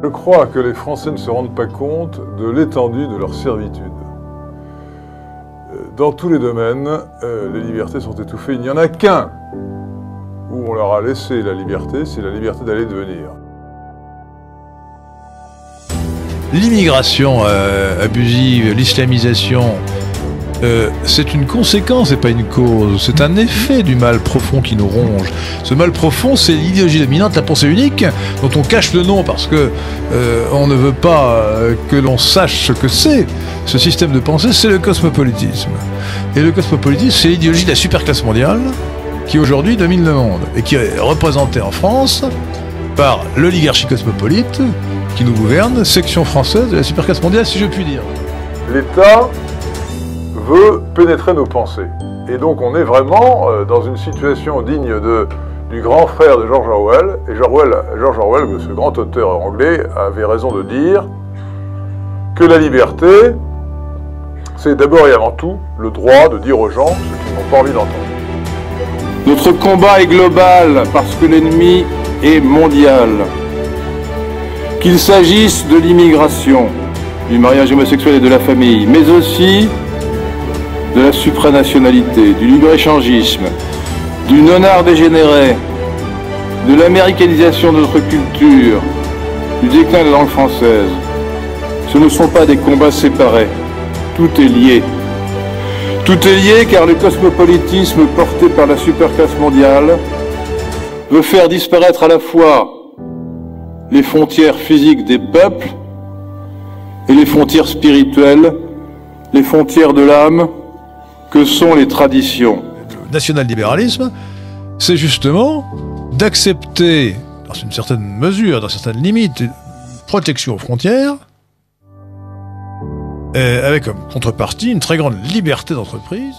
Je crois que les Français ne se rendent pas compte de l'étendue de leur servitude. Dans tous les domaines, les libertés sont étouffées. Il n'y en a qu'un où on leur a laissé la liberté, c'est la liberté d'aller et de venir. L'immigration abusive, l'islamisation, c'est une conséquence et pas une cause. C'est un effet du mal profond qui nous ronge. Ce mal profond, c'est l'idéologie dominante, la pensée unique, dont on cache le nom parce que on ne veut pas que l'on sache ce que c'est. Ce système de pensée, c'est le cosmopolitisme. Et le cosmopolitisme, c'est l'idéologie de la superclasse mondiale qui aujourd'hui domine le monde et qui est représentée en France par l'oligarchie cosmopolite qui nous gouverne, section française de la superclasse mondiale, si je puis dire. L'État veut pénétrer nos pensées. Et donc on est vraiment dans une situation digne du grand frère de George Orwell. Et George Orwell, ce grand auteur anglais, avait raison de dire que la liberté, c'est d'abord et avant tout le droit de dire aux gens ce qu'ils n'ont pas envie d'entendre. Notre combat est global parce que l'ennemi est mondial. Qu'il s'agisse de l'immigration, du mariage homosexuel et de la famille, mais aussi de la supranationalité, du libre-échangisme, du non-art dégénéré, de l'américanisation de notre culture, du déclin de la langue française. Ce ne sont pas des combats séparés, tout est lié. Tout est lié car le cosmopolitisme porté par la superclasse mondiale veut faire disparaître à la fois les frontières physiques des peuples et les frontières spirituelles, les frontières de l'âme, que sont les traditions. Le national-libéralisme, c'est justement d'accepter, dans une certaine mesure, dans certaines limites, une protection aux frontières, avec comme contrepartie une très grande liberté d'entreprise.